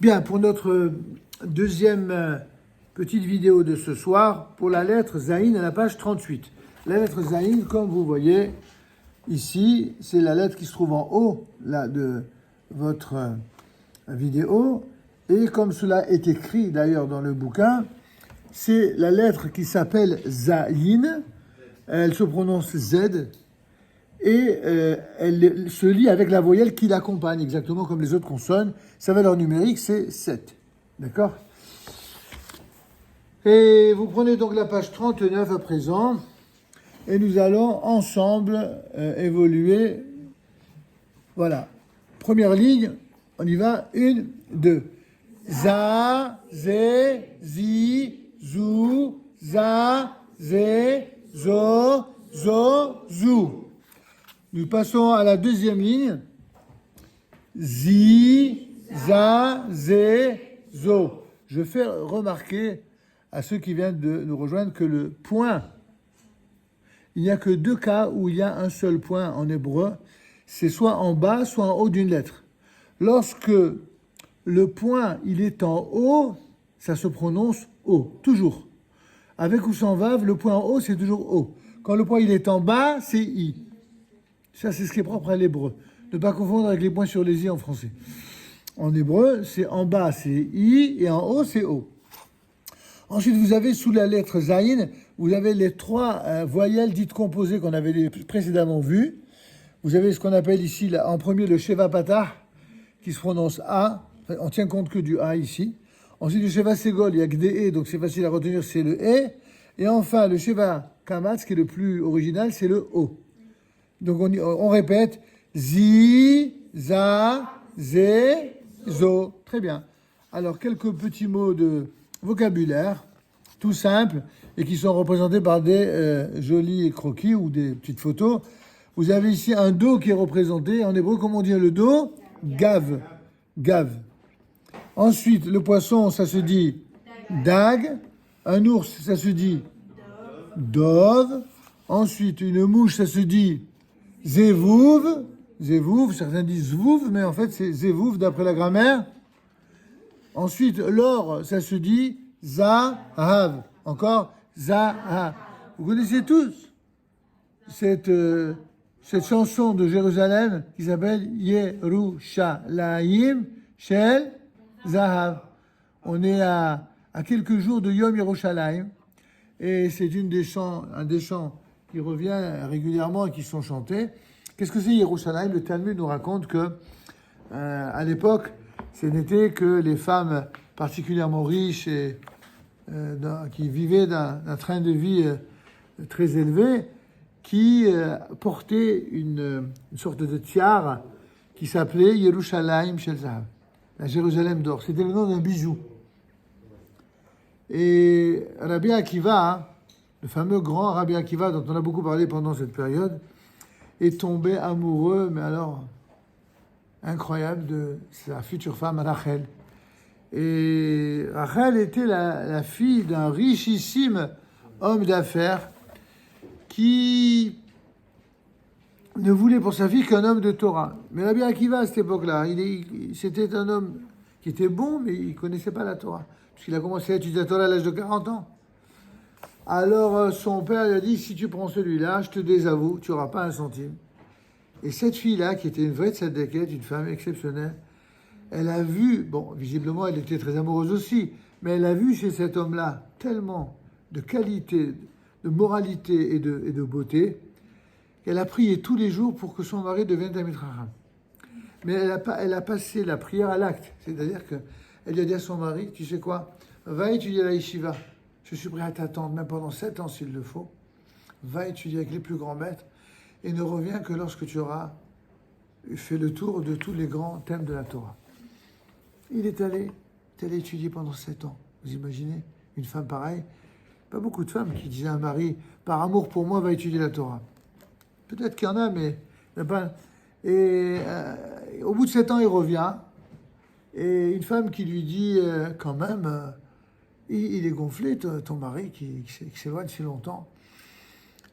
Bien, pour notre deuxième petite vidéo de ce soir, pour la lettre Zayin à la page 38. La lettre Zayin, comme vous voyez ici, c'est la lettre qui se trouve en haut là, de votre vidéo. Et comme cela est écrit d'ailleurs dans le bouquin, c'est la lettre qui s'appelle Zayin. Elle se prononce Z. Et elle se lit avec la voyelle qui l'accompagne, exactement comme les autres consonnes. Sa valeur numérique, c'est 7. D'accord ? Et vous prenez donc la page 39 à présent, et nous allons ensemble évoluer. Voilà. Première ligne, on y va. 1, 2. Za, Zé, Zi, Zou, Za, Zé, Zo, Zo, Zou. Nous passons à la deuxième ligne. Zi, za, zé, zo. Je fais remarquer à ceux qui viennent de nous rejoindre que le point, il n'y a que 2 cas où il y a un seul point en hébreu. C'est soit en bas, soit en haut d'une lettre. Lorsque le point, il est en haut, ça se prononce O, toujours. Avec ou sans vav, le point en haut, c'est toujours O. Quand le point, il est en bas, c'est I. Ça, c'est ce qui est propre à l'hébreu. Ne pas confondre avec les points sur les i en français. En hébreu, c'est en bas, c'est i, et en haut, c'est o. Ensuite, vous avez sous la lettre zayin, vous avez les 3 voyelles dites composées qu'on avait précédemment vues. Vous avez ce qu'on appelle ici, en premier, le sheva patah, qui se prononce a. Enfin, on tient compte que du a ici. Ensuite, le sheva segol, il y a que des e, donc c'est facile à retenir, c'est le e. Et enfin, le sheva kamatz, qui est le plus original, c'est le o. Donc on répète zi, za, zé, zo. Très bien. Alors quelques petits mots de vocabulaire, tout simples, et qui sont représentés par des jolis croquis ou des petites photos. Vous avez ici un do qui est représenté. En hébreu, comment on dit le do ? Gav. Gav. Ensuite, le poisson, ça se dit dag. Un ours, ça se dit dove. Ensuite, une mouche, ça se dit zevouv, zevouv, certains disent zvouv, mais en fait c'est zevouv d'après la grammaire. Ensuite, l'or, ça se dit zahav. Encore zahav. Vous connaissez tous cette chanson de Jérusalem qui s'appelle Yerushalayim Shel Zahav. On est à quelques jours de Yom Yerushalayim et c'est un des chants qui revient régulièrement et qui sont chantés. Qu'est-ce que c'est Yerushalayim ? Le Talmud nous raconte que, à l'époque, ce n'était que les femmes particulièrement riches et qui vivaient d'un train de vie très élevé, qui portaient une sorte de tiare qui s'appelait Yerushalayim Shel Zahav, la Jérusalem d'or. C'était le nom d'un bijou. Et Rabbi Akiva, le fameux grand Rabbi Akiva dont on a beaucoup parlé pendant cette période, est tombé amoureux, mais alors incroyable, de sa future femme Rachel. Et Rachel était la fille d'un richissime homme d'affaires qui ne voulait pour sa fille qu'un homme de Torah. Mais Rabbi Akiva, à cette époque-là, c'était un homme qui était bon, mais il ne connaissait pas la Torah, puisqu'il a commencé à étudier la Torah à l'âge de 40 ans. Alors son père lui a dit, si tu prends celui-là, je te désavoue, tu n'auras pas un centime. Et cette fille-là, qui était une vraie tzadékette, une femme exceptionnelle, elle a vu, bon, visiblement elle était très amoureuse aussi, mais elle a vu chez cet homme-là tellement de qualité, de moralité et de beauté, qu'elle a prié tous les jours pour que son mari devienne Talmid Chacham. Mais elle a passé la prière à l'acte, c'est-à-dire qu'elle lui a dit à son mari, tu sais quoi, va étudier la yeshiva. Je suis prêt à t'attendre, même pendant 7 ans s'il le faut. Va étudier avec les plus grands maîtres et ne reviens que lorsque tu auras fait le tour de tous les grands thèmes de la Torah. Il est allé étudier pendant 7 ans. Vous imaginez une femme pareille ? Pas beaucoup de femmes qui disaient à un mari, par amour pour moi, va étudier la Torah. Peut-être qu'il y en a, mais il n'y en a pas. Et au bout de 7 ans, il revient. Et une femme qui lui dit, quand même... il est gonflé, ton mari, qui s'éloigne si longtemps.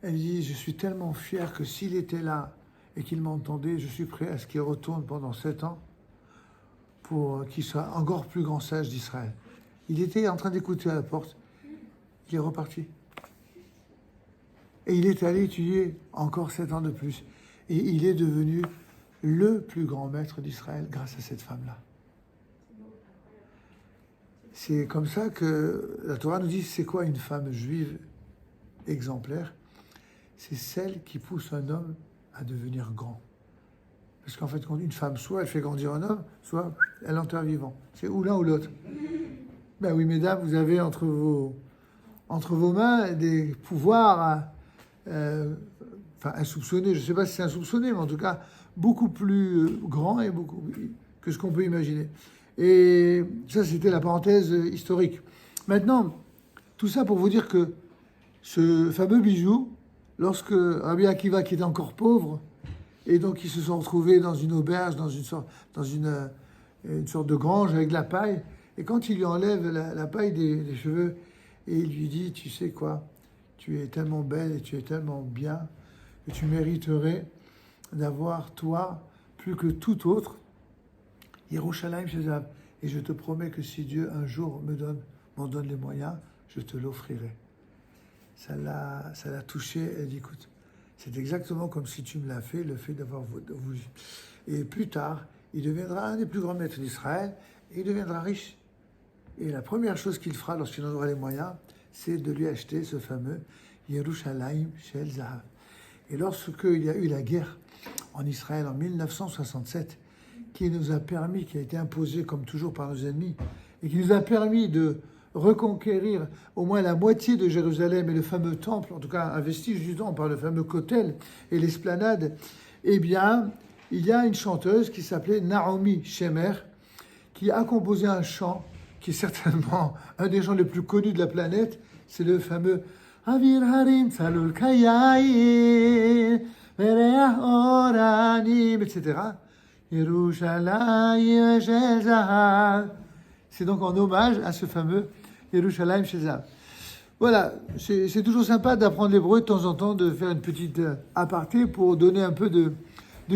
Elle dit, je suis tellement fier que s'il était là et qu'il m'entendait, je suis prêt à ce qu'il retourne pendant 7 ans pour qu'il soit encore plus grand sage d'Israël. Il était en train d'écouter à la porte. Il est reparti. Et il est allé étudier encore 7 ans de plus. Et il est devenu le plus grand maître d'Israël grâce à cette femme-là. C'est comme ça que la Torah nous dit, c'est quoi une femme juive exemplaire? C'est celle qui pousse un homme à devenir grand. Parce qu'en fait, une femme, soit elle fait grandir un homme, soit elle enterre vivant. C'est ou l'un ou l'autre. Ben oui, mesdames, vous avez entre vos mains des pouvoirs insoupçonnés. Je ne sais pas si c'est insoupçonné, mais en tout cas, beaucoup plus grands et beaucoup que ce qu'on peut imaginer. Et ça, c'était la parenthèse historique. Maintenant, tout ça pour vous dire que ce fameux bijou, lorsque Rabbi Akiva, qui était encore pauvre, et donc ils se sont retrouvés dans une auberge, dans une sorte de grange avec de la paille, et quand il lui enlève la paille des cheveux, et il lui dit, tu sais quoi, tu es tellement belle et tu es tellement bien, que tu mériterais d'avoir, toi, plus que tout autre, Yerushalayim Shezav. Et je te promets que si Dieu un jour m'en donne les moyens, je te l'offrirai. Ça l'a touché. Elle dit, écoute, c'est exactement comme si tu me l'as fait, le fait d'avoir voulu. Et plus tard, il deviendra un des plus grands maîtres d'Israël et il deviendra riche. Et la première chose qu'il fera lorsqu'il en aura les moyens, c'est de lui acheter ce fameux Yerushalayim Shel Zahav. Et lorsqu'il y a eu la guerre en Israël en 1967, qui nous a permis, qui a été imposée comme toujours par nos ennemis, et qui nous a permis de reconquérir au moins la moitié de Jérusalem et le fameux temple, en tout cas un vestige du temple, par le fameux Kotel et l'esplanade, eh bien, il y a une chanteuse qui s'appelait Naomi Shemer, qui a composé un chant qui est certainement un des chants les plus connus de la planète, c'est le fameux Avir Harim Tzalul Kayayir Vereach Oranim, etc. Yerushalayim Shel Zahav. C'est donc en hommage à ce fameux Yerushalayim Shel Zahav. Voilà, c'est toujours sympa d'apprendre l'hébreu de temps en temps, de faire une petite aparté pour donner un peu de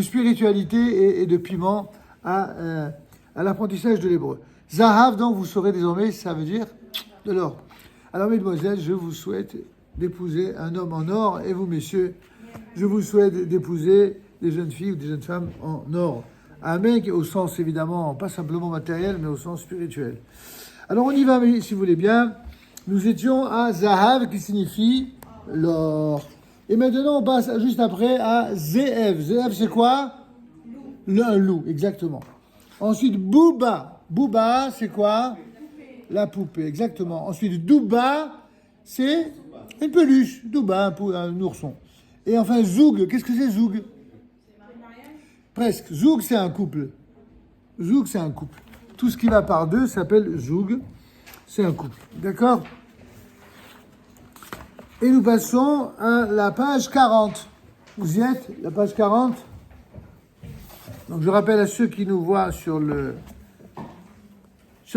spiritualité et de piment à l'apprentissage de l'hébreu. Zahav, donc, vous saurez désormais, ça veut dire de l'or. Alors, mesdemoiselles, je vous souhaite d'épouser un homme en or, et vous, messieurs, je vous souhaite d'épouser des jeunes filles ou des jeunes femmes en or. Amen, au sens évidemment, pas simplement matériel, mais au sens spirituel. Alors, on y va, si vous voulez bien. Nous étions à Zahav, qui signifie l'or. Et maintenant, on passe juste après à Ze'ev. Ze'ev, c'est quoi? Un loup, exactement. Ensuite, Bouba. Bouba, c'est quoi? La poupée, exactement. Ensuite, Douba, c'est une peluche. Douba, un ourson. Et enfin, Zoug, qu'est-ce que c'est Zoug? Presque. Zoug, c'est un couple. Zoug, c'est un couple. Tout ce qui va par deux s'appelle Zoug. C'est un couple. D'accord? Et nous passons à la page 40. Vous y êtes? La page 40? Donc, je rappelle à ceux qui nous voient sur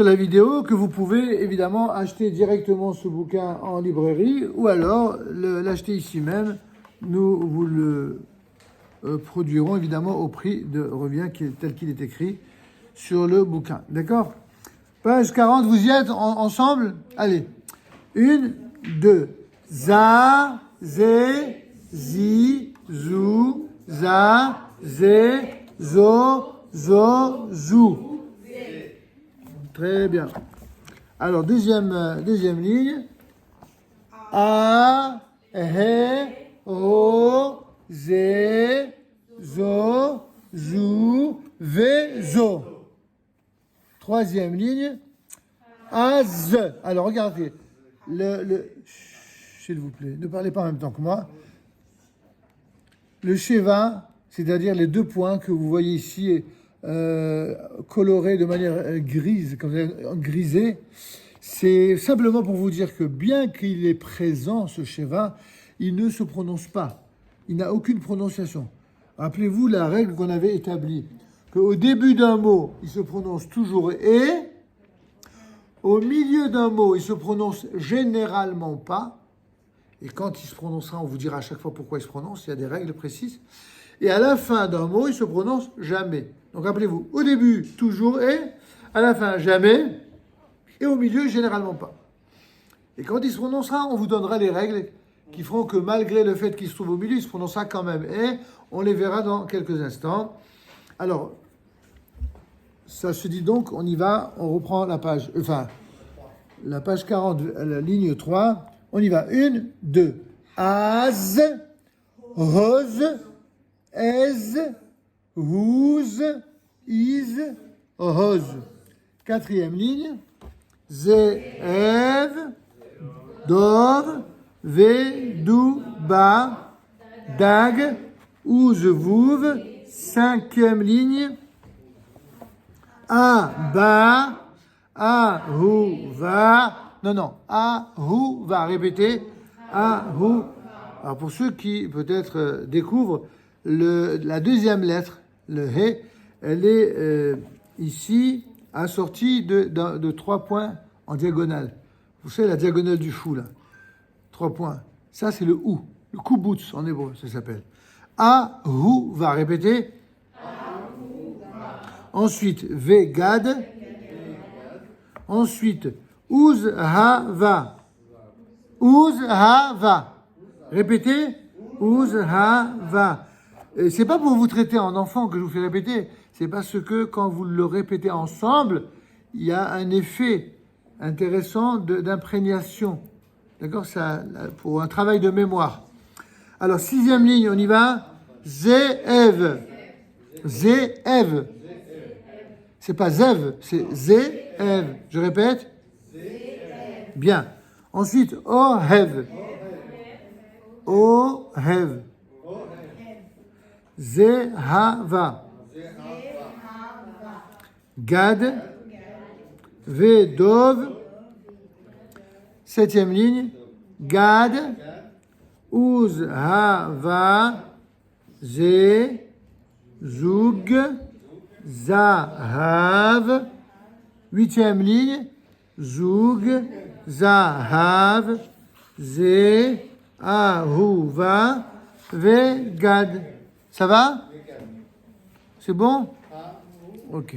la vidéo que vous pouvez évidemment acheter directement ce bouquin en librairie ou alors l'acheter ici même. Nous vous le produirons évidemment au prix de revient tel qu'il est écrit sur le bouquin. D'accord? Page 40, vous y êtes ensemble? Allez. 1, 2. Za, zé, zi, zou, za, zé, zo, zo, zou. Très bien. Alors, deuxième ligne. A, he, o, zé, zo, zou, ve, zo. Troisième ligne. Az. Alors, regardez. S'il vous plaît, ne parlez pas en même temps que moi. Le Sheva, c'est-à-dire les deux points que vous voyez ici, colorés de manière grise, comme grisé, c'est simplement pour vous dire que bien qu'il est présent, ce Sheva, il ne se prononce pas. Il n'a aucune prononciation. Rappelez-vous la règle qu'on avait établie, qu'au début d'un mot, il se prononce toujours « et », au milieu d'un mot, il se prononce généralement pas, et quand il se prononcera, on vous dira à chaque fois pourquoi il se prononce, il y a des règles précises, et à la fin d'un mot, il se prononce jamais. Donc rappelez-vous, au début, toujours « et », À la fin, jamais. Et au milieu, généralement pas. Et quand il se prononcera, on vous donnera les règles qui feront que malgré le fait qu'il se trouve au milieu, il se prononcera quand même. Et on les verra dans quelques instants. Alors, ça se dit donc, on y va, on reprend la page, la page 40, la ligne 3. On y va. 1, 2. Az, rose, ez, whose, is, rose. Quatrième ligne. Zeev, dov, ve, dou, ba, dag, ouz, vouv. Cinquième ligne. A, ba, a, hou, va. Non, a, hou, va. Répétez. A, hou. Alors pour ceux qui peut-être découvrent, la deuxième lettre, le he, elle est ici assortie de 3 points en diagonale. Vous savez, la diagonale du fou, là. 3 points. Ça, c'est le ou. Le kubutz en hébreu, ça s'appelle. A, hou, va. Répétez. Ensuite, ve, gad. Ensuite, ouz, ha, va. Ouz, ha, va. Répétez. Ouz, ha, va. C'est pas pour vous traiter en enfant que je vous fais répéter. C'est parce que quand vous le répétez ensemble, il y a un effet intéressant d'imprégnation. D'accord? Ça, pour un travail de mémoire. Alors, 6e ligne, on y va. Zeev. Zeev. C'est pas Zev, c'est Zeev. Je répète. Bien. Ensuite, Ohev. Ohev. Zehava. Gad. Vedov. 7e ligne. Gad. Uzhava. Ze. Zoug. Zahav. 8e ligne. Zoug. Zahav. Ze. Ahuva. Vegad. Ça va? C'est bon? Ok.